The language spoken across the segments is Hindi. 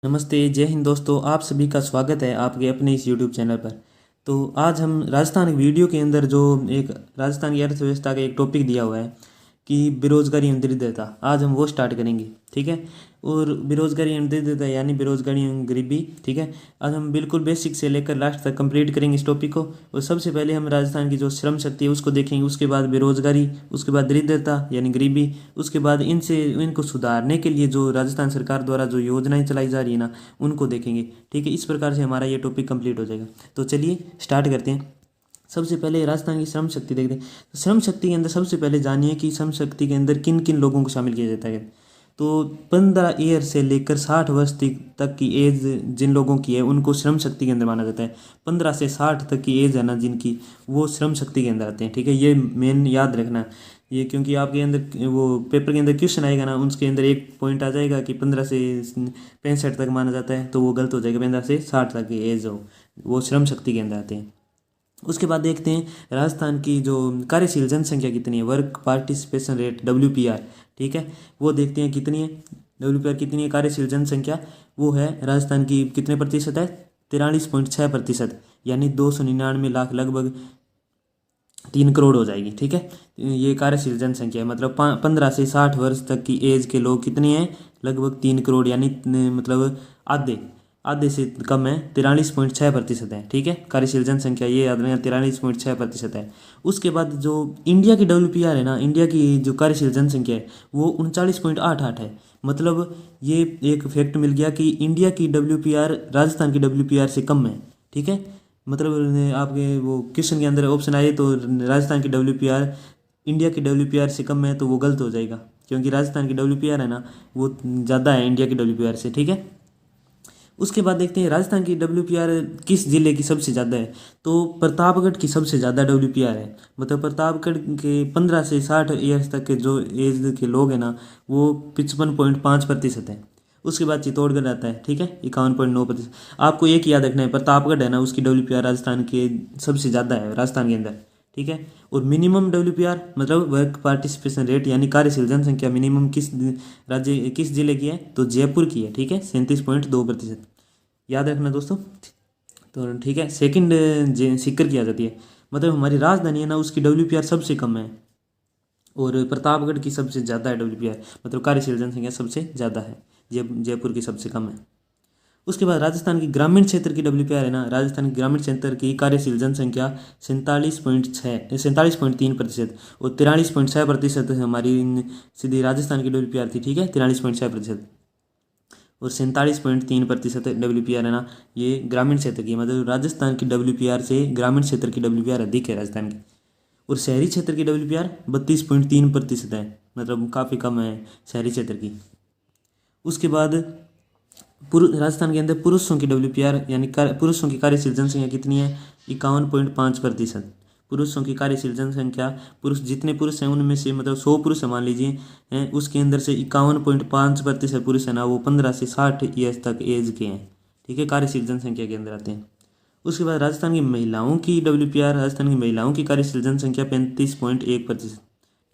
नमस्ते, जय हिंद दोस्तों। आप सभी का स्वागत है आपके अपने इस यूट्यूब चैनल पर। तो आज हम राजस्थान वीडियो के अंदर जो एक राजस्थान की अर्थव्यवस्था का एक टॉपिक दिया हुआ है कि बेरोजगारी एवं दरिद्रता, आज हम वो स्टार्ट करेंगे। ठीक है। और बेरोजगारी एवं दरिद्रता यानी बेरोजगारी एवं गरीबी। ठीक है। आज हम बिल्कुल बेसिक से लेकर लास्ट तक कंप्लीट करेंगे इस टॉपिक को। और सबसे पहले हम राजस्थान की जो श्रम शक्ति है उसको देखेंगे, उसके बाद बेरोजगारी, उसके बाद दरिद्रता यानी गरीबी, उसके बाद इनको सुधारने के लिए जो राजस्थान सरकार द्वारा जो योजनाएं चलाई जा रही है ना, उनको देखेंगे। ठीक है। इस प्रकार से हमारा ये टॉपिक कंप्लीट हो जाएगा। तो चलिए स्टार्ट करते हैं। सबसे पहले राजस्थान की श्रम शक्ति देखते हैं। तो श्रम शक्ति के अंदर सबसे पहले जानिए कि श्रम शक्ति के अंदर किन किन लोगों को शामिल किया जाता है। तो 15 ईयर से लेकर 60 वर्ष तक की एज जिन लोगों की है उनको श्रम शक्ति के अंदर माना जाता है। 15 से 60 तक की एज है ना जिनकी, वो श्रम शक्ति के अंदर आते हैं। ठीक है। ये मेन याद रखना ये, क्योंकि आपके अंदर वो पेपर के अंदर क्वेश्चन आएगा ना, उसके अंदर एक पॉइंट आ जाएगा कि 15 से 65 तक माना जाता है, तो वो गलत हो जाएगा। 15 से 60 तक की एज हो वो श्रम शक्ति के अंदर आते हैं। उसके बाद देखते हैं राजस्थान की जो कार्यशील जनसंख्या कितनी है, वर्क पार्टिसिपेशन रेट WPR। ठीक है। वो देखते हैं कितनी है, WPR कितनी है कार्यशील जनसंख्या। वो है राजस्थान की कितने प्रतिशत है, 43.6%, यानी 299 लाख, लगभग 3 करोड़ हो जाएगी। ठीक है। ये कार्यशील जनसंख्या है, मतलब 15 से 60 वर्ष तक की एज के लोग कितने हैं, लगभग 3 करोड़, यानी मतलब आधे आधे से कम है, 43.6% है। ठीक है। कार्यशील जनसंख्या ये याद रखना, 43.6% है। उसके बाद जो इंडिया की WPR है ना, इंडिया की जो कार्यशील जनसंख्या है वो 39.88 है। मतलब ये एक फैक्ट मिल गया कि इंडिया की WPR राजस्थान की WPR से कम है। ठीक है। मतलब आपके वो क्वेश्चन के अंदर ऑप्शन आए तो राजस्थान की WPR इंडिया की WPR से कम है, तो वो गलत हो जाएगा, क्योंकि राजस्थान की WPR है ना वो ज़्यादा है इंडिया की WPR से। ठीक है। उसके बाद देखते हैं राजस्थान की WPR किस जिले की सबसे ज़्यादा है। तो प्रतापगढ़ की सबसे ज़्यादा WPR है। मतलब प्रतापगढ़ के 15 से 60 ईयर्स तक के जो एज के लोग हैं ना, वो 55.5% है। उसके बाद चित्तौड़गढ़ आता है। ठीक है। 51.9%। आपको एक याद रखना है, प्रतापगढ़ है ना उसकी WPR राजस्थान के सबसे ज़्यादा है राजस्थान के अंदर। ठीक है। और मिनिमम WPR मतलब वर्क पार्टिसिपेशन रेट यानी कार्यशील जनसंख्या मिनिमम किस जिले की है, तो जयपुर की है। ठीक है। 37.2%। याद रखना दोस्तों। तो ठीक है। सेकंड सीकर की आ जाती है, मतलब हमारी राजधानी है ना उसकी WPR सबसे कम है, और प्रतापगढ़ की सबसे ज़्यादा है WPR, मतलब कार्यशील जनसंख्या सबसे ज़्यादा है। जयपुर की सबसे कम है। उसके बाद राजस्थान की ग्रामीण क्षेत्र की WPR है ना, राजस्थान के ग्रामीण क्षेत्र की कार्यशील जनसंख्या 47.3%, और 43.6% हमारी सीधी राजस्थान की WPR थी। ठीक है। 43.6% और 47.3% WPR है ना, ये ग्रामीण क्षेत्र की, मतलब राजस्थान की WPR से ग्रामीण क्षेत्र की WPR अधिक है राजस्थान की। और शहरी क्षेत्र की WPR 32.3% है, मतलब काफ़ी कम है शहरी क्षेत्र की। उसके बाद राजस्थान के अंदर पुरुषों की WPR यानी पुरुषों की कार्यशील जनसंख्या कितनी है, 51.5%। पुरुषों की कार्यशील जनसंख्या, पुरुष जितने पुरुष हैं उनमें से, मतलब 100 पुरुष मान लीजिए हैं, उसके अंदर से 51.5% पुरुष है ना वो 15 से 60 ईयर्स तक एज के हैं। ठीक है। कार्यशील जनसंख्या के अंदर आते हैं। उसके बाद राजस्थान की महिलाओं की WPR, राजस्थान की महिलाओं की कार्यशील जनसंख्या 35.1%।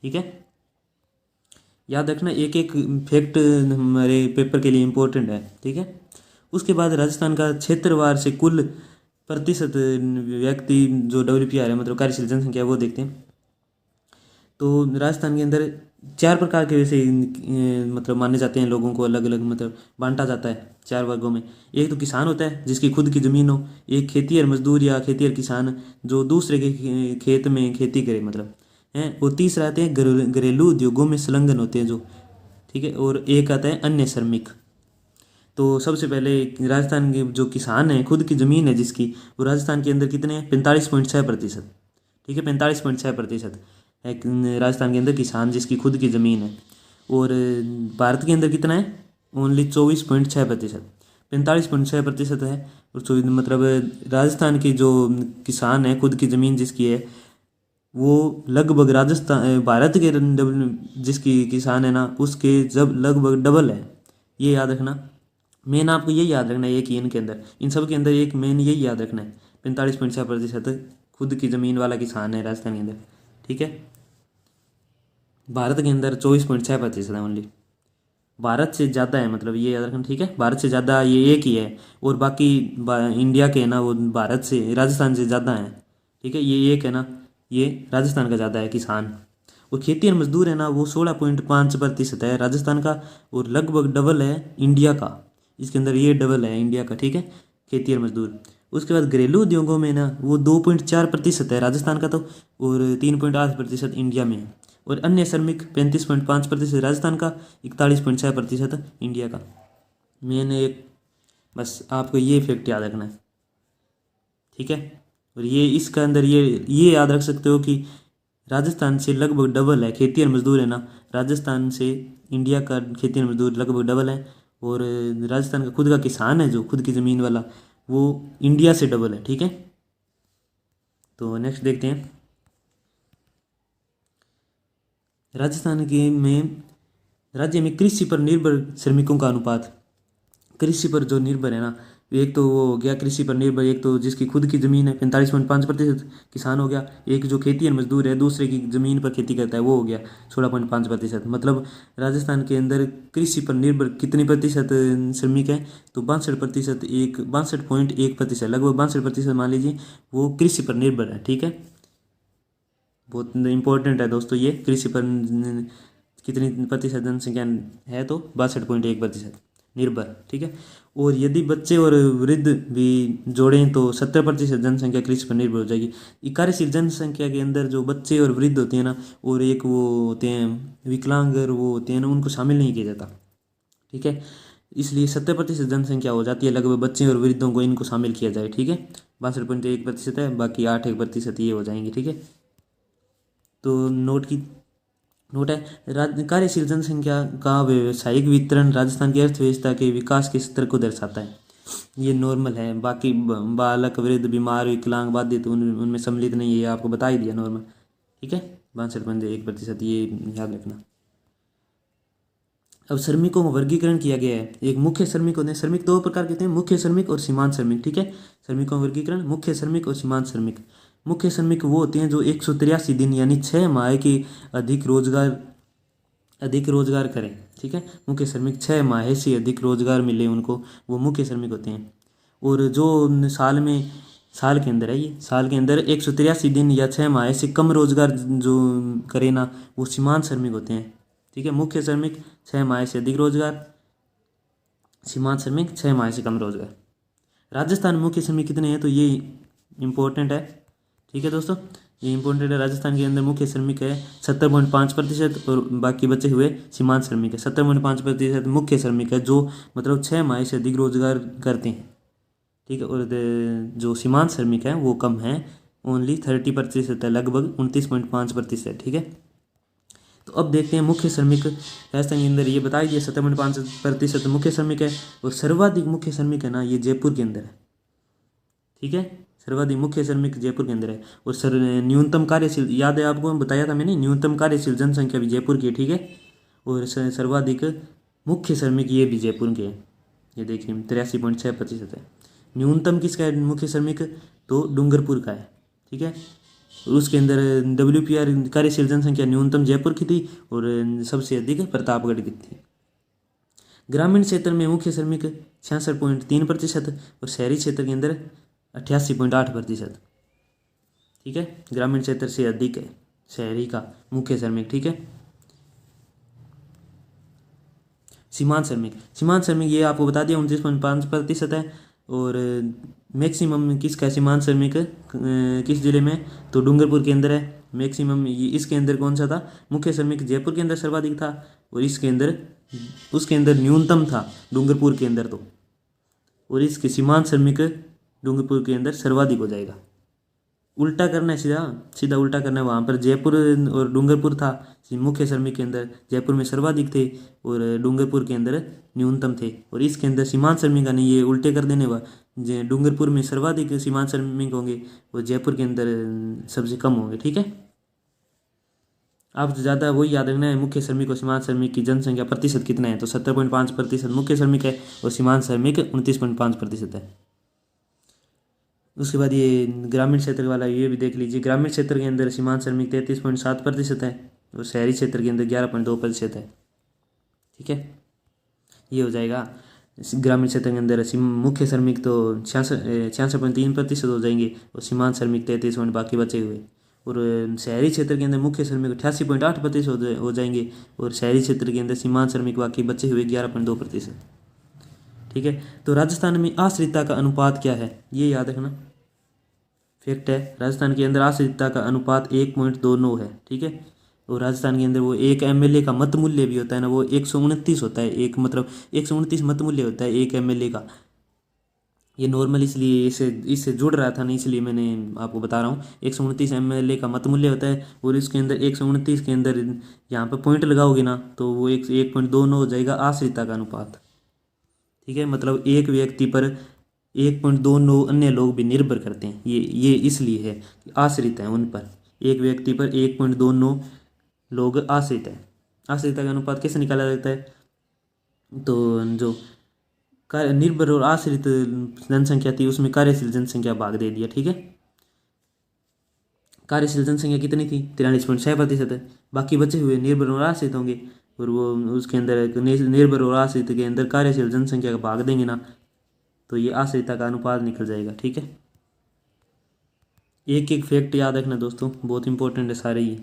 ठीक है। याद रखना, एक एक फैक्ट हमारे पेपर के लिए इम्पोर्टेंट है। ठीक है। उसके बाद राजस्थान का क्षेत्रवार से कुल प्रतिशत व्यक्ति जो WPR है, मतलब कार्यशील जनसंख्या, वो देखते हैं। तो राजस्थान के अंदर 4 प्रकार के वैसे मतलब माने जाते हैं, लोगों को अलग अलग मतलब बांटा जाता है 4 वर्गों में। एक तो किसान होता है जिसकी खुद की ज़मीन हो, एक खेतीहर मजदूर या खेतीहर किसान जो दूसरे के खेत में खेती करे, मतलब हैं। और तीसरा आते हैं घरेलू उद्योगों में संलग्न होते हैं जो। ठीक है। और एक आता है अन्य श्रमिक। तो सबसे पहले राजस्थान के जो किसान हैं, खुद की ज़मीन है जिसकी, वो राजस्थान के अंदर कितने हैं, 45.6%। ठीक है। 45.6% है राजस्थान के अंदर किसान जिसकी खुद की ज़मीन है। और भारत के अंदर कितना है, ओनली 24.6%। 45.6% है। और 24 मतलब राजस्थान की जो किसान है, खुद की ज़मीन जिसकी है, वो लगभग राजस्थान भारत के जिसकी किसान है ना उसके जब लगभग डबल है। ये याद रखना। मेन आपको यही याद रखना है, एक ही इनके अंदर, इन सब के अंदर एक मेन यही याद रखना है, 45.6% खुद की ज़मीन वाला किसान है राजस्थान के अंदर। ठीक है। भारत के अंदर 24.6% है ओनली। भारत से ज़्यादा है, मतलब ये याद रखना, ठीक है। भारत से ज़्यादा ये एक ही है, और बाकी इंडिया के है ना वो भारत से राजस्थान से ज़्यादा है, ठीक है। ये एक है ना, ये राजस्थान का ज़्यादा है किसान। और खेती और मजदूर है ना वो 16.5% है राजस्थान का, और लगभग डबल है इंडिया का। इसके अंदर ये डबल है इंडिया का, ठीक है, खेती और मजदूर। उसके बाद घरेलू उद्योगों में ना वो 2.4% है राजस्थान का, तो और 3.8% इंडिया में है। और अन्य श्रमिक 35.5% राजस्थान का, 41.6% इंडिया का। मैंने एक, बस आपको ये फैक्ट याद रखना है, ठीक है। और ये इसका अंदर ये याद रख सकते हो कि राजस्थान से लगभग डबल है खेती और मजदूर है ना, राजस्थान से इंडिया का खेती और मजदूर लगभग डबल है। और राजस्थान का खुद का किसान है जो खुद की ज़मीन वाला, वो इंडिया से डबल है, ठीक है। तो नेक्स्ट देखते हैं, राजस्थान के में राज्य में कृषि पर निर्भर श्रमिकों का अनुपात। कृषि पर जो निर्भर है ना, एक तो वो हो गया कृषि पर निर्भर, एक तो जिसकी खुद की ज़मीन है 45.5% किसान हो गया, एक जो खेती और मजदूर है दूसरे की ज़मीन पर खेती करता है वो हो गया 16.5%। मतलब राजस्थान के अंदर कृषि पर निर्भर कितने प्रतिशत श्रमिक है, तो 62%, 62.1%, लगभग 62% मान लीजिए वो कृषि पर निर्भर है, ठीक है। बहुत इंपॉर्टेंट है दोस्तों ये, कृषि पर कितनी प्रतिशत जनसंख्या है, तो 62.1% निर्भर, ठीक है। और यदि बच्चे और वृद्ध भी जोड़ें तो 70% जनसंख्या कृषि पर निर्भर हो जाएगी। ये कार्यशील जनसंख्या के अंदर जो बच्चे और वृद्ध होते हैं ना, और एक वो होते हैं विकलांग, वो होते हैं ना, उनको शामिल नहीं किया जाता, ठीक है। इसलिए 70% जनसंख्या हो जाती है, लगभग बच्चे और वृद्धों को इनको शामिल किया जाए, ठीक है। 62.1% है, बाकी 8% ये हो जाएंगे, ठीक है। तो नोट है, कार्यशील जनसंख्या का व्यावसायिक वितरण राजस्थान की अर्थव्यवस्था के विकास के स्तर को दर्शाता है। ये नॉर्मल है, बाकी बालक, वृद्ध, बीमार, विकलांग, बाधित उनमें सम्मिलित नहीं है, ये आपको बता ही दिया नॉर्मल, ठीक है। 62.1%, ये याद रखना। अब श्रमिकों का वर्गीकरण किया गया है। एक मुख्य श्रमिक होते हैं, श्रमिक दो प्रकार के होते हैं, मुख्य श्रमिक और सीमांत श्रमिक, ठीक है। श्रमिकों का वर्गीकरण, मुख्य श्रमिक और सीमांत श्रमिक। मुख्य श्रमिक वो होते हैं जो 183 दिन यानी 6 माह की अधिक रोजगार करें, ठीक है। मुख्य श्रमिक 6 माह से अधिक रोजगार मिले उनको, वो मुख्य श्रमिक होते हैं। और जो साल के अंदर है, ये साल के अंदर 183 दिन या 6 माह से कम रोजगार जो करे ना, वो सीमांत श्रमिक होते हैं, ठीक है। मुख्य श्रमिक 6 माह से अधिक रोजगार, सीमांत श्रमिक 6 माह से कम रोजगार। राजस्थान में मुख्य श्रमिक कितने हैं, तो ये इम्पोर्टेंट है, ठीक है दोस्तों, ये इंपॉर्टेंट है। राजस्थान के अंदर मुख्य श्रमिक है 70.5%, और बाकी बचे हुए सीमांत श्रमिक है। 70.5% मुख्य श्रमिक है जो मतलब 6 माह से अधिक रोजगार करते हैं, ठीक है। और जो सीमांत श्रमिक है वो कम है, ओनली 30% है, लगभग 29.5%, ठीक है। तो अब देखते हैं मुख्य श्रमिक राजस्थान के अंदर, ये बता दिया 70.5% मुख्य श्रमिक है। और सर्वाधिक मुख्य श्रमिक है ना, ये जयपुर के अंदर है, ठीक है। सर्वाधिक मुख्य श्रमिक जयपुर के अंदर है। और न्यूनतम कार्यशील, याद है आपको बताया था मैंने, न्यूनतम कार्यशील जनसंख्या भी जयपुर की है, ठीक है। और सर्वाधिक मुख्य श्रमिक ये भी जयपुर के हैं, ये देखिए 83.6% है। न्यूनतम किसका है मुख्य श्रमिक, तो डूंगरपुर का है, ठीक है। और उसके अंदर WPR कार्यशील जनसंख्या न्यूनतम जयपुर की थी, और सबसे अधिक प्रतापगढ़ की थी। ग्रामीण क्षेत्र में मुख्य श्रमिक 66.3%, और शहरी क्षेत्र के अंदर 88.8%, ठीक है। ग्रामीण क्षेत्र से अधिक है शहरी का मुख्य श्रमिक, ठीक है। सीमांत श्रमिक ये आपको बता दिया 29.5% है। और मैक्सिमम किसका सीमांत श्रमिक किस जिले में, तो डूंगरपुर के अंदर है मैक्सिमम। ये इसके अंदर कौन सा था, मुख्य श्रमिक जयपुर के अंदर सर्वाधिक था, और इसके अंदर उसके अंदर न्यूनतम था डूंगरपुर के अंदर, तो और इसके सीमांत श्रमिक डूंगरपुर के अंदर सर्वाधिक हो जाएगा। उल्टा करना है, सीधा सीधा उल्टा करना है। वहाँ पर जयपुर और डूंगरपुर था मुख्य श्रमिक के अंदर, जयपुर में सर्वाधिक थे और डूंगरपुर के अंदर न्यूनतम थे। और इसके अंदर सीमांत श्रमिक का नहीं, ये उल्टे कर देने वाला, डूंगरपुर में सर्वाधिक सीमांत श्रमिक होंगे और जयपुर के अंदर सबसे कम होंगे, ठीक है। आप ज़्यादा वही याद रखना है, मुख्य श्रमिक और सीमांत श्रमिक की जनसंख्या प्रतिशत कितना है, तो 70.5% मुख्य श्रमिक है और सीमांत श्रमिक 29.5% है। उसके बाद ये ग्रामीण क्षेत्र वाला ये भी देख लीजिए, ग्रामीण क्षेत्र के अंदर सीमांत श्रमिक 33.7% है, और शहरी क्षेत्र के अंदर 11.2% है, ठीक है। ये हो जाएगा। ग्रामीण क्षेत्र के अंदर मुख्य श्रमिक तो 66.3% हो जाएंगे और सीमांत श्रमिक 33 बाकी बचे हुए। और शहरी क्षेत्र के अंदर मुख्य श्रमिक 88.8% हो जाएंगे और शहरी क्षेत्र के अंदर सीमांत श्रमिक बाकी बचे हुए 11.2%। ठीक है, तो राजस्थान में आश्रितता का अनुपात क्या है ये याद रखना। फैक्ट है, राजस्थान के अंदर आश्रितता का अनुपात 1.29 है। ठीक है, और राजस्थान के अंदर वो एक एमएलए का मत मूल्य भी होता है ना, वो 129 होता है। एक मतलब 129 मत मूल्य होता है एक एमएलए का। ये नॉर्मल इसलिए इससे जुड़ रहा था, नहीं इसलिए मैंने आपको बता रहा हूँ। 129 एमएलए का मत मूल्य होता है और इसके अंदर 129 के अंदर यहाँ पर पॉइंट लगाओगे ना तो वो 1.29 हो जाएगा आश्रितता का अनुपात। ठीक है, मतलब एक व्यक्ति पर 1.29 अन्य लोग भी निर्भर करते हैं। ये इसलिए है कि आश्रित हैं उन पर, एक व्यक्ति पर 1.29 लोग आश्रित हैं। आश्रितता का अनुपात कैसे निकाला जाता है, तो जो निर्भर और आश्रित जनसंख्या थी उसमें कार्यशील जनसंख्या भाग दे दिया। ठीक है, कार्यशील जनसंख्या कितनी थी 43.6% है। बाकी बचे हुए निर्भर और आश्रित होंगे और वो उसके अंदर निर्भर और आश्रित के अंदर कार्यशील जनसंख्या का भाग देंगे ना तो ये आश्रितता का अनुपात निकल जाएगा। ठीक है, एक एक फैक्ट याद रखना दोस्तों, बहुत इंपॉर्टेंट है सारे ये।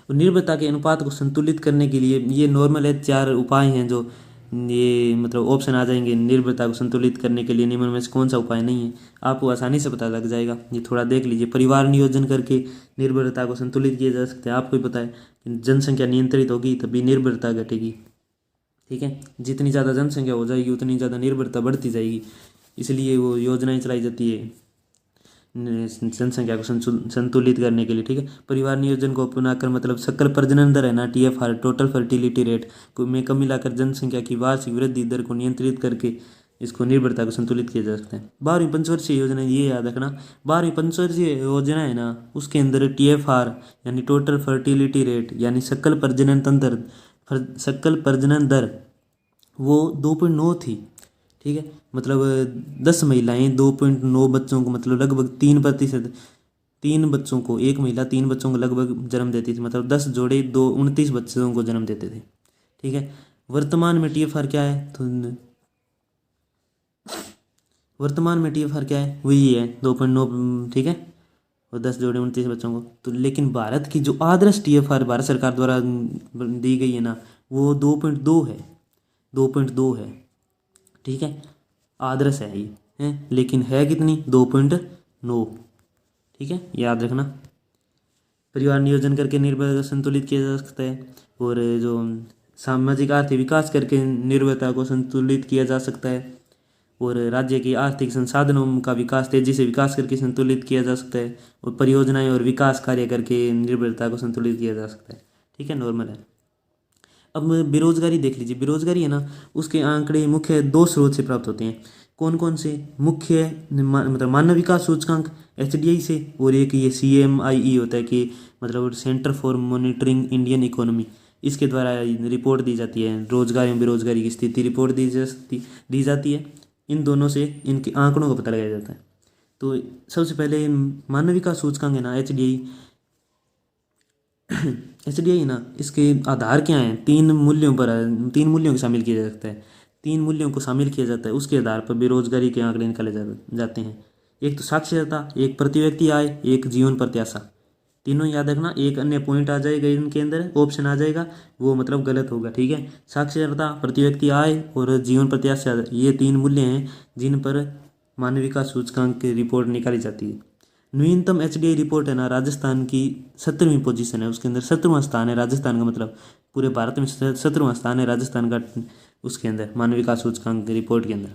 और निर्भरता के अनुपात को संतुलित करने के लिए ये नॉर्मल है, 4 उपाय हैं जो ये मतलब ऑप्शन आ जाएंगे निर्भरता को संतुलित करने के लिए। निम्न में से कौन सा उपाय नहीं है आपको आसानी से पता लग जाएगा, ये थोड़ा देख लीजिए। परिवार नियोजन करके निर्भरता को संतुलित किया जा सकता है। आपको ही पता है कि जनसंख्या नियंत्रित होगी तभी निर्भरता घटेगी। ठीक है, जितनी ज़्यादा जनसंख्या हो जाएगी उतनी ज़्यादा निर्भरता बढ़ती जाएगी, इसलिए वो योजनाएं चलाई जाती है जनसंख्या को संतुलित करने के लिए। ठीक है, परिवार नियोजन को अपनाकर मतलब सकल प्रजनन दर है ना, TFR टोटल फर्टिलिटी रेट को में कम मिलाकर जनसंख्या की वार्षिक वृद्धि दर को नियंत्रित करके इसको निर्भरता को संतुलित किया जा सकता है। 12वीं पंचवर्षीय योजना ये याद रखना, 12वीं पंचवर्षीय योजना है ना उसके अंदर TFR यानी टोटल फर्टिलिटी रेट यानी सकल प्रजनन दर वो 2.9 थी। ठीक है, मतलब 10 महिलाएं 2.9 बच्चों को मतलब लगभग 3%, 3 बच्चों को, एक महिला 3 बच्चों को लगभग जन्म देती थी, मतलब 10 जोड़े 29 बच्चों को जन्म देते थे। ठीक है, वर्तमान में TFR क्या है, तो वर्तमान में TFR क्या है, वही है 2.9। ठीक है, और 10 जोड़े 29 बच्चों को। तो लेकिन भारत की जो आदर्श TFR भारत सरकार द्वारा दी गई है ना वो 2.2 है, 2.2 है। ठीक है, आदर्श है ये है, लेकिन है कितनी 2.9। ठीक है, याद रखना। परिवार नियोजन करके निर्भरता संतुलित किया जा सकता है और जो सामाजिक आर्थिक विकास करके निर्भरता को संतुलित किया जा सकता है और राज्य के आर्थिक संसाधनों का विकास तेजी से विकास करके संतुलित किया जा सकता है और परियोजनाएं और विकास कार्य करके निर्भरता को संतुलित किया जा सकता है। ठीक है, नॉर्मल है। अब बेरोजगारी देख लीजिए, बेरोजगारी है ना उसके आंकड़े मुख्य 2 स्रोत से प्राप्त होते हैं। कौन कौन से, मुख्य मतलब मानव विकास सूचकांक HDI से, और एक ये CMIE होता है कि मतलब centre for monitoring Indian economy, इसके द्वारा रिपोर्ट दी जाती है, रोजगार एवं बेरोजगारी की स्थिति रिपोर्ट दी जाती है। इन दोनों से इनके आंकड़ों का पता लगाया जाता है। तो सबसे पहले मानव विकास सूचकांक है ना HDI है ना, इसके आधार क्या हैं, 3 मूल्यों को शामिल किया जा सकता है। 3 मूल्यों को शामिल किया जाता है, उसके आधार पर बेरोजगारी के आंकड़े निकाले जाते हैं। एक तो साक्षरता, एक प्रति व्यक्ति आय, एक जीवन प्रत्याशा। तीनों याद रखना, एक अन्य पॉइंट आ जाएगा इनके अंदर, ऑप्शन आ जाएगा वो मतलब गलत होगा। ठीक है, साक्षरता, प्रति व्यक्ति आय और जीवन प्रत्याशा, ये 3 मूल्य हैं जिन पर मानव विकास सूचकांक की रिपोर्ट निकाली जाती है। न्यूनतम HDI रिपोर्ट है ना राजस्थान की 17वीं पोजीशन है, उसके अंदर 17वां स्थान है राजस्थान का, मतलब पूरे भारत में 17वां स्थान है राजस्थान का उसके अंदर मानव विकास सूचकांक की रिपोर्ट के अंदर।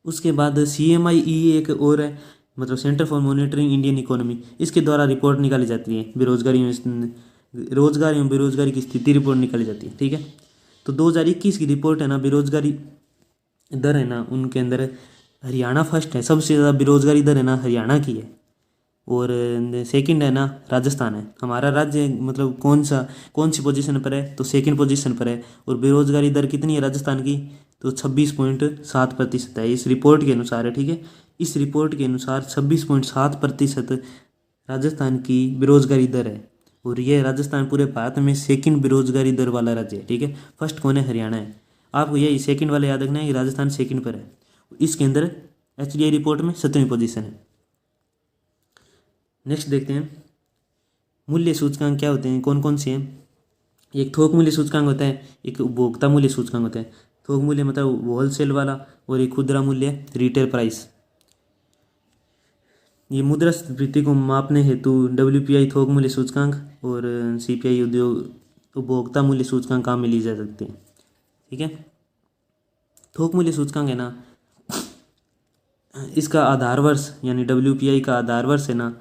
उसके बाद CMIE एक और है, मतलब centre for monitoring Indian economy, इसके द्वारा रिपोर्ट निकाली जाती है, रोजगार एवं बेरोजगारी की स्थिति रिपोर्ट निकाली जाती है। ठीक है, तो 2021 की रिपोर्ट है ना बेरोजगारी दर है ना उनके अंदर हरियाणा फर्स्ट है, सबसे ज़्यादा बेरोजगारी दर है ना हरियाणा की है और सेकंड है ना राजस्थान है। हमारा राज्य मतलब कौन सी पोजीशन पर है, तो सेकंड पोजीशन पर है। और बेरोजगारी दर कितनी है राजस्थान की, तो 26.7% है इस रिपोर्ट के अनुसार है। ठीक है, इस रिपोर्ट के अनुसार 26.7% राजस्थान की बेरोजगारी दर है और यह राजस्थान पूरे भारत में सेकंड बेरोजगारी दर वाला राज्य है। ठीक है, फर्स्ट कौन है, हरियाणा है। आपको यही सेकंड वाला याद रखना है कि राजस्थान सेकंड पर है। इसके अंदर HDI रिपोर्ट में 7वीं पोजीशन है। नेक्स्ट देखते हैं मूल्य सूचकांक क्या होते हैं, कौन कौन से हैं। एक थोक मूल्य सूचकांक होता है, एक उपभोक्ता मूल्य सूचकांक होता है। थोक मूल्य मतलब होलसेल वाला, और एक खुदरा मूल्य रिटेल प्राइस। ये मुद्रास्फीति को मापने हेतु WPI थोक मूल्य सूचकांक और CPI उद्योग उपभोक्ता मूल्य सूचकांक काम में ली जा सकते हैं। ठीक है, थोक मूल्य सूचकांक है ना, इसका आधार वर्ष यानी WPI का आधार वर्ष है ना,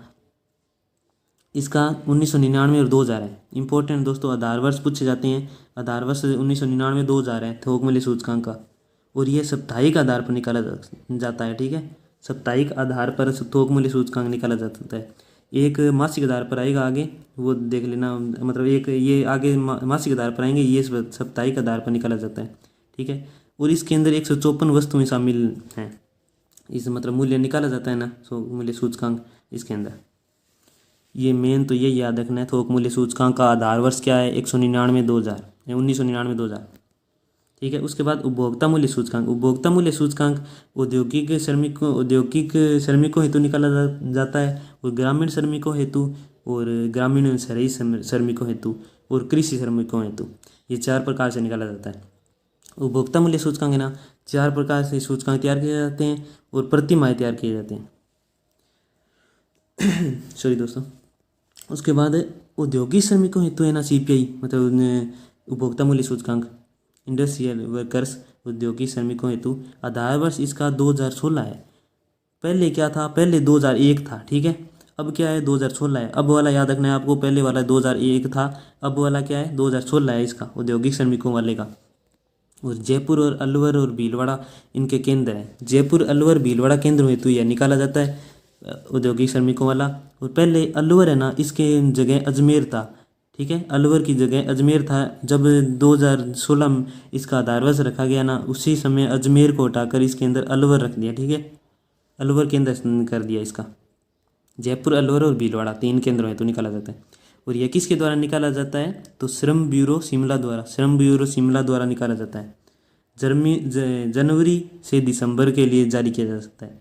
इसका 1999 और 2000 है। इंपॉर्टेंट दोस्तों, आधार वर्ष पूछे जाते हैं। आधार वर्ष 1999 2000 है थोक मूल्य सूचकांक का, और यह साप्ताहिक आधार पर निकाला जाता है। ठीक है, साप्ताहिक आधार पर थोक मूल्य सूचकांक निकाला जा सकता है। एक मासिक आधार पर आएगा आगे, वो देख लेना, मतलब एक ये आगे मासिक आधार पर आएंगे, ये साप्ताहिक आधार पर निकाला जाता है। ठीक है, और इसके अंदर 154 वस्तुएं शामिल हैं। इस मतलब मूल्य निकाला जाता है ना, मूल्य सूचकांक इसके अंदर। ये मेन तो यही याद रखना है, थोक मूल्य सूचकांक का आधार वर्ष क्या है, 1999 2000। ठीक है, उसके बाद उपभोक्ता मूल्य सूचकांक। उपभोक्ता मूल्य सूचकांक औद्योगिक श्रमिकों हेतु निकाला जाता है, और ग्रामीण श्रमिकों हेतु, और ग्रामीण एवं शहरी श्रमिकों हेतु, और कृषि श्रमिकों हेतु। ये 4 प्रकार से निकाला जाता है। उपभोक्ता मूल्य सूचकांक है ना, 4 प्रकार से सूचकांक तैयार किए जाते हैं और प्रति माह तैयार किए जाते हैं। सॉरी दोस्तों। उसके बाद औद्योगिक श्रमिकों हेतु है ना CPI मतलब उपभोक्ता मूल्य सूचकांक। इंडस्ट्रियल वर्कर्स औद्योगिक श्रमिकों हेतु आधार वर्ष इसका 2016 है। पहले क्या था, पहले 2001 था। ठीक है, अब क्या है 2016 है। अब वाला याद रखना है आपको, पहले वाला 2001 था, अब वाला क्या है 2016 है इसका, औद्योगिक श्रमिकों वाले का। और जयपुर और अलवर और भीलवाड़ा इनके केंद्र हैं। जयपुर, अलवर, भीलवाड़ा केंद्र हेतु यह निकाला जाता है औद्योगिक श्रमिकों वाला। और पहले अलवर है ना, इसके जगह अजमेर था। ठीक है, अलवर की जगह अजमेर था। जब 2016 में इसका आधार वर्ष रखा गया ना, उसी समय अजमेर को हटाकर इसके अंदर अलवर रख दिया। ठीक है, अलवर केंद्र कर दिया इसका। जयपुर, अलवर और भीलवाड़ा 3 केंद्रों हेतु निकाला जाता है। और यह किसके द्वारा निकाला जाता है, तो श्रम ब्यूरो शिमला द्वारा निकाला जाता है। जनवरी से दिसंबर के लिए जारी किया जा सकता है।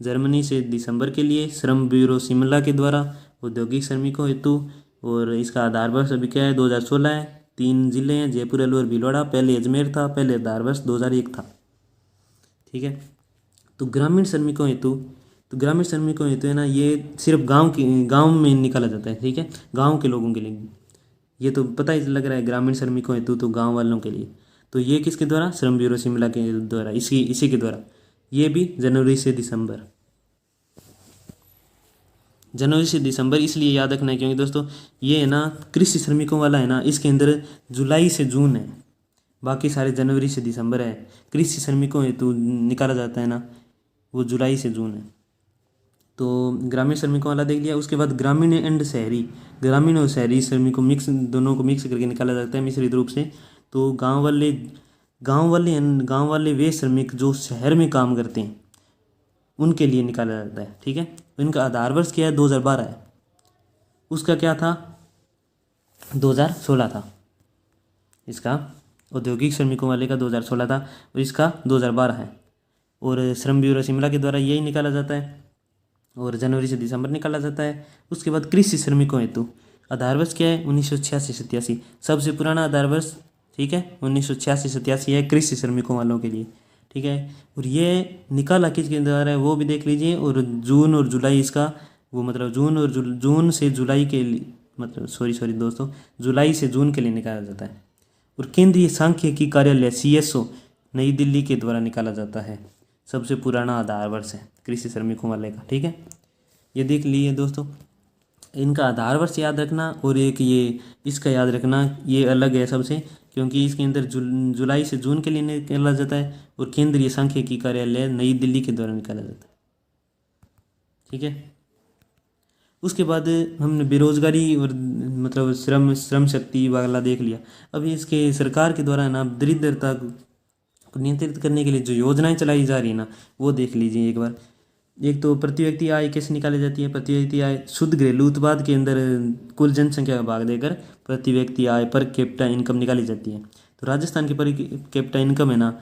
जर्मनी से दिसंबर के लिए श्रम ब्यूरो शिमला के द्वारा औद्योगिक श्रमिकों हेतु। और इसका आधार वर्ष अभी क्या है 2016 है। 3 जिले हैं, जयपुर, अलवर, भीलवाड़ा। पहले अजमेर था, पहले आधार वर्ष 2001 था। ठीक है, तो ग्रामीण श्रमिकों हेतु है ना, ये सिर्फ गांव में निकाला जाता है। ठीक है, गांव के लोगों के लिए। ये तो पता ही लग रहा है, ग्रामीण श्रमिकों हेतु तो गांव वालों के लिए। तो ये किसके द्वारा, श्रम ब्यूरो शिमला के द्वारा, इसी के द्वारा। ये भी जनवरी से दिसंबर इसलिए याद रखना है क्योंकि दोस्तों ये है ना कृषि श्रमिकों वाला है ना, इसके अंदर जुलाई से जून है, बाकी सारे जनवरी से दिसंबर है। कृषि श्रमिकों हेतु निकाला जाता है ना, वो जुलाई से जून है। तो ग्रामीण श्रमिकों वाला देख लिया। उसके बाद ग्रामीण और शहरी श्रमिकों दोनों को मिक्स करके निकाला जाता है मिश्रित रूप से। तो गांव वाले वे श्रमिक जो शहर में काम करते हैं उनके लिए निकाला जाता है। ठीक है, इनका आधार वर्ष क्या है 2012 है। उसका क्या था 2016 था। इसका औद्योगिक श्रमिकों वाले का 2016 था और इसका 2012 है। और श्रम ब्यूरो शिमला के द्वारा यही निकाला जाता है और जनवरी से दिसंबर निकाला जाता है। उसके बाद कृषि श्रमिकों हेतु आधार वर्ष क्या है 1986-87 सबसे पुराना आधार वर्ष। ठीक है, 1986-87 है कृषि श्रमिकों वालों के लिए। ठीक है, और ये निकाला किसके द्वारा है वो भी देख लीजिए। और जून और जुलाई इसका वो मतलब जून से जुलाई के लिए मतलब सॉरी दोस्तों जुलाई से जून के लिए निकाला जाता है। और केंद्रीय सांख्यिकी कार्यालय CSO नई दिल्ली के द्वारा निकाला जाता है। सबसे पुराना आधार वर्ष है कृषि श्रमिकों वाले का। ठीक है, ये देख लिए दोस्तों। इनका आधार वर्ष याद रखना और एक ये इसका याद रखना, ये अलग है सबसे क्योंकि इसके अंदर जुलाई से जून के लिए निकाला जाता है और केंद्रीय सांख्यिकी कार्यालय नई दिल्ली के द्वारा निकाला जाता है। ठीक है, उसके बाद हमने बेरोजगारी और मतलब श्रम शक्ति वाला देख लिया। अब इसके सरकार के द्वारा ना दरिद्रता को नियंत्रित करने के लिए जो योजनाएं चलाई जा रही है ना वो देख लीजिए एक बार। एक तो प्रति व्यक्ति आय कैसे निकाली जाती है। प्रति व्यक्ति आय शुद्ध घरेलू उत्पाद के अंदर कुल जनसंख्या का भाग देकर प्रति व्यक्ति आय पर कैपिटा इनकम निकाली जाती है। तो राजस्थान की पर कैपिटा इनकम है ना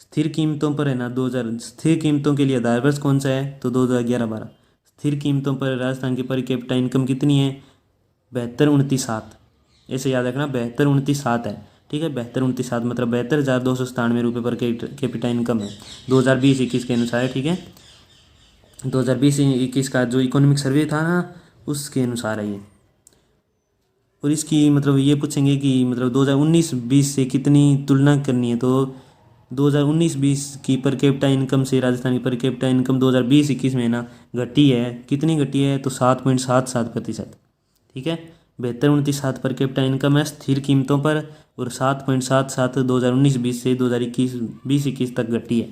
स्थिर कीमतों पर है ना 2000 स्थिर कीमतों के लिए आधार वर्ष कौन सा है तो 2011-12 स्थिर कीमतों पर राजस्थान की पर कैपिटा इनकम कितनी है 72,29,7। ऐसे याद रखना 72,29,7 है, ठीक है। 72,29,7 मतलब 72,297 रुपये पर कैपिटा इनकम है 2020-21 के अनुसार, ठीक है। 2020-21 का जो इकोनॉमिक सर्वे था ना उसके अनुसार है ये। और इसकी मतलब ये पूछेंगे कि मतलब 2019-20 से कितनी तुलना करनी है, तो 2019-20 की पर कैपिटा इनकम से राजस्थान की पर कैपिटा इनकम 2020-21 में ना घटी है, कितनी घटी है तो 7.77%, ठीक है। 72,29,7 पर कैपिटा इनकम है स्थिर कीमतों पर और 7.77 2019-20 से 2021 तक घटी है।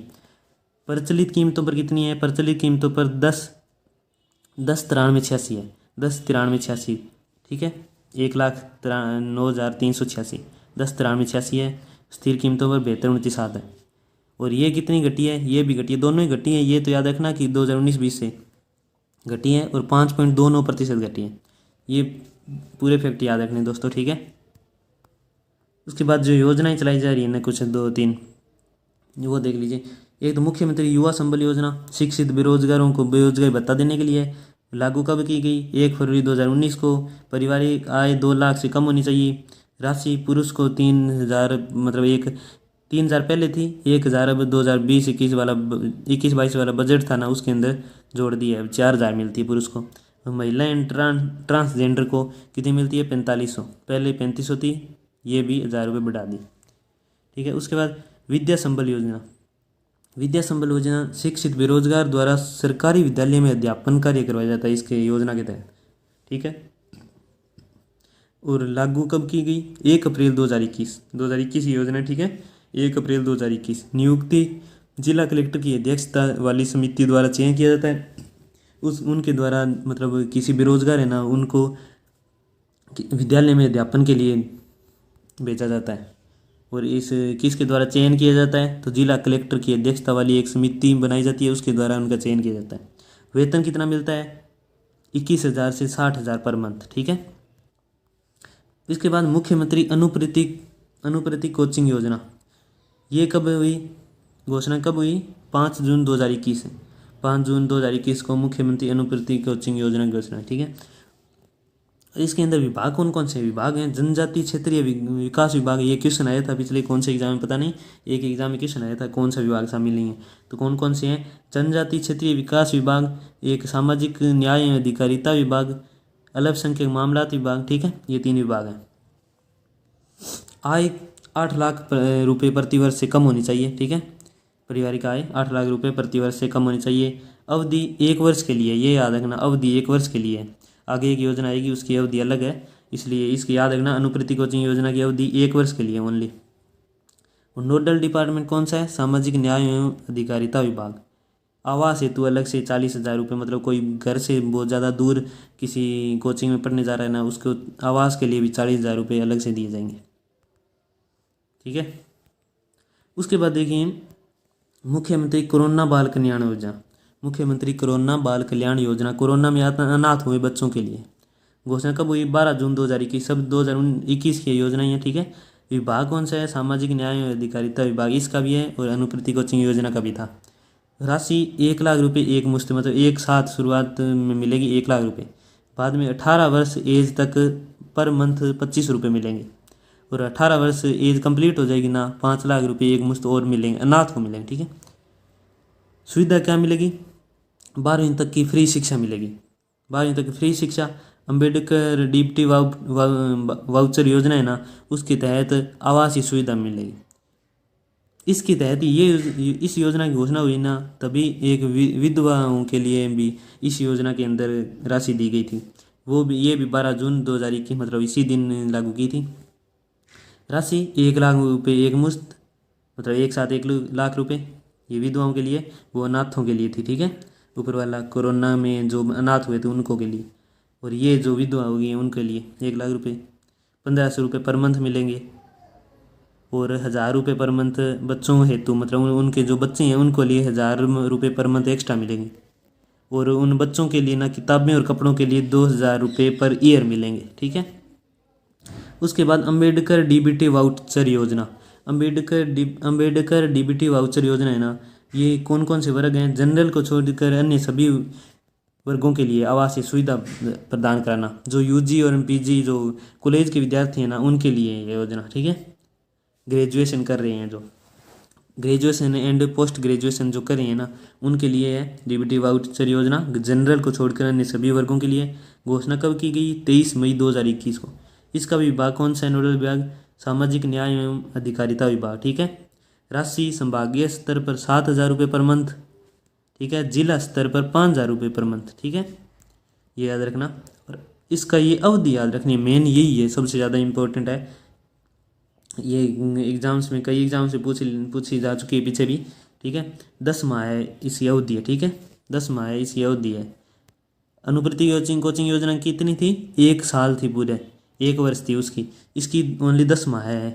प्रचलित कीमतों पर कितनी है, प्रचलित कीमतों पर 10,93,86 है, 10,93,86, ठीक है। 1,09,386, 10,93,86 है। स्थिर कीमतों पर 72,29,7 है। और ये कितनी घटी है, ये भी घटी है, दोनों ही घटी है। ये तो याद रखना कि 2019-20 से घटी है और 5.29% घटी है। ये पूरे फैक्ट याद रखने दोस्तों, ठीक है। उसके बाद जो योजनाएं चलाई जा रही है ना कुछ 2-3 वो देख लीजिए। एक तो मुख्यमंत्री युवा संबल योजना शिक्षित बेरोजगारों को बेरोजगारी भत्ता देने के लिए लागू कब की गई 1 फरवरी 2019 को। पारिवारिक आय 2 लाख से कम होनी चाहिए। राशि पुरुष को 3,000 मतलब 3,000 पहले थी, 1,000 अब 2020-21 वाला 21-22 वाला बजट था ना उसके अंदर जोड़ दिया है, 4,000 मिलती है पुरुष को। महिलाएं ट्रांसजेंडर को कितनी मिलती है 4,500, पहले 3,500 थी, ये भी 1,000 रुपये बढ़ा दी, ठीक है। उसके बाद विद्या संबल योजना, विद्या संबल योजना शिक्षित बेरोजगार द्वारा सरकारी विद्यालय में अध्यापन कार्य करवाया जाता है इसके योजना के तहत, ठीक है। और लागू कब की गई 1 अप्रैल 2021 योजना, ठीक है। 1 अप्रैल 2021 नियुक्ति जिला कलेक्टर की अध्यक्षता वाली समिति द्वारा चयन किया जाता है। उनके द्वारा मतलब किसी बेरोजगार है ना उनको विद्यालय में अध्यापन के लिए भेजा जाता है। और इस किसके द्वारा चयन किया जाता है तो जिला कलेक्टर की अध्यक्षता वाली एक समिति बनाई जाती है, उसके द्वारा उनका चयन किया जाता है। वेतन कितना मिलता है 21,000 से 60,000 पर मंथ, ठीक है। इसके बाद मुख्यमंत्री अनुप्रति कोचिंग योजना, ये कब हुई, घोषणा कब हुई 5 जून 2021 है। 5 जून 2021 को मुख्यमंत्री अनुप्रति कोचिंग योजना की घोषणा, ठीक है। इसके अंदर विभाग कौन कौन से विभाग हैं, जनजातीय क्षेत्रीय विकास विभाग, ये क्वेश्चन आया था पिछले कौन से एग्जाम में पता नहीं, एक एग्जाम में क्वेश्चन आया था कौन सा विभाग शामिल नहीं है, तो कौन कौन से हैं जनजातीय क्षेत्रीय विकास विभाग, एक सामाजिक न्याय एवं अधिकारिता विभाग, अल्पसंख्यक मामलात विभाग, ठीक है। ये 3 विभाग हैं। आय 8 लाख रुपये प्रति वर्ष से कम होनी चाहिए, ठीक है। पारिवारिक आय 8 लाख रुपये प्रति वर्ष से कम होनी चाहिए। अवधि 1 वर्ष के लिए, ये याद रखना अवधि 1 वर्ष के लिए। आगे एक योजना आएगी उसकी अवधि अलग है, इसलिए इसकी याद रखना अनुप्रति कोचिंग योजना की अवधि 1 वर्ष के लिए ओनली। और नोडल डिपार्टमेंट कौन सा है सामाजिक न्याय एवं अधिकारिता विभाग। आवास हेतु अलग से 40,000 रुपये, मतलब कोई घर से बहुत ज़्यादा दूर किसी कोचिंग में पढ़ने जा रहा है ना उसको आवास के लिए भी 40,000 रुपये अलग से दिए जाएंगे, ठीक है। उसके बाद देखिए मुख्यमंत्री कोरोना बाल कल्याण योजना, मुख्यमंत्री कोरोना बाल कल्याण योजना कोरोना में अनाथ हुए बच्चों के लिए घोषणा कब हुई 12 जून 2021, सब 2021 की योजना है, ठीक है। विभाग कौन सा है सामाजिक न्याय एवं अधिकारिता विभाग, इसका भी है और अनुप्रति कोचिंग योजना का भी था। राशि 1 लाख रुपये एक मुश्त, मतलब एक साथ शुरुआत में मिलेगी 1 लाख रुपये, बाद में 18 वर्ष एज तक पर मंथ 25 रुपये मिलेंगे, और 18 वर्ष एज कंप्लीट हो जाएगी ना 5 लाख रुपये एक मुश्त और मिलेंगे, अनाथ को मिलेंगे, ठीक है। सुविधा क्या मिलेगी 12वीं तक की फ्री शिक्षा मिलेगी, 12वीं तक की फ्री शिक्षा। अंबेडकर डीपटी वाउचर योजना है ना उसके तहत आवासीय सुविधा मिलेगी। इसके तहत ये इस योजना की घोषणा हुई ना तभी एक विधवाओं के लिए भी इस योजना के अंदर राशि दी गई थी, वो भी ये भी 12 जून 2021 मतलब इसी दिन लागू की थी। राशि 1 लाख रुपये एक मुश्त, मतलब एक साथ 1 लाख रुपये, ये विधवाओं के लिए, वो अनाथों के लिए थी, ठीक है। ऊपर वाला कोरोना में जो अनाथ हुए थे उनको के लिए, और ये जो विधवा हो गई हैं उनके लिए 1 लाख रुपये। 1,500 रुपये पर मंथ मिलेंगे, और 1,000 रुपये पर मंथ बच्चों हेतु, मतलब उनके जो बच्चे हैं उनको लिए 1,000 रुपये पर मंथ एक्स्ट्रा मिलेंगे, और उन बच्चों के लिए ना किताबें और कपड़ों के लिए 2,000 रुपये पर ईयर मिलेंगे, ठीक है। उसके बाद अंबेडकर डीबीटी वाउचर योजना, अम्बेडकर डीबीटी वाउचर योजना है ना, ये कौन कौन से वर्ग हैं, जनरल को छोड़कर अन्य सभी वर्गों के लिए आवासीय सुविधा प्रदान कराना। जो यूजी और पीजी जो कॉलेज के विद्यार्थी हैं ना, उनके लिए ये योजना, ठीक है। ग्रेजुएशन कर रहे हैं, जो ग्रेजुएशन एंड पोस्ट ग्रेजुएशन जो कर रहे हैं ना, उनके लिए है डीबीटी वाउचर योजना। जनरल को छोड़कर अन्य सभी वर्गों के लिए। घोषणा कब की गई? 23 मई 2021 को। इसका विभाग कौन सा है? नोडल विभाग सामाजिक न्याय एवं अधिकारिता विभाग, ठीक है। राशि संभागीय स्तर पर 7,000 रुपये पर मंथ, ठीक है। जिला स्तर पर 5,000 रुपये पर मंथ, ठीक है। ये याद रखना। और इसका ये अवधि याद रखनी है, मेन यही है, सबसे ज़्यादा इम्पोर्टेंट है। ये एग्जाम्स में कई एग्जाम से पूछी जा चुकी है पीछे भी, ठीक है। 10 माह है इसकी अवधि है, ठीक है। 10 माह है इसकी अवधि है। अनुप्रति कोचिंग योजना कितनी थी? 1 साल थी, पूरे 1 वर्ष थी उसकी। इसकी ओनली 10 माह है,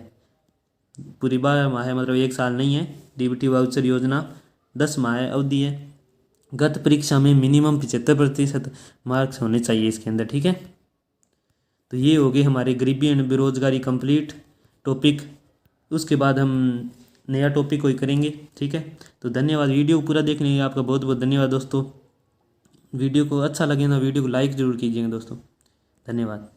पूरी 12 माह है, मतलब 1 साल नहीं है। डीबीटी वाउचर योजना 10 माह है अवधि है। गत परीक्षा में मिनिमम 75% मार्क्स होने चाहिए इसके अंदर, ठीक है। तो ये हो गई हमारी गरीबी एंड बेरोजगारी कंप्लीट टॉपिक। उसके बाद हम नया टॉपिक कोई करेंगे, ठीक है। तो धन्यवाद, वीडियो को पूरा देखने के लिए आपका बहुत बहुत धन्यवाद दोस्तों। वीडियो को अच्छा लगे ना, वीडियो को लाइक ज़रूर कीजिएगा दोस्तों। धन्यवाद।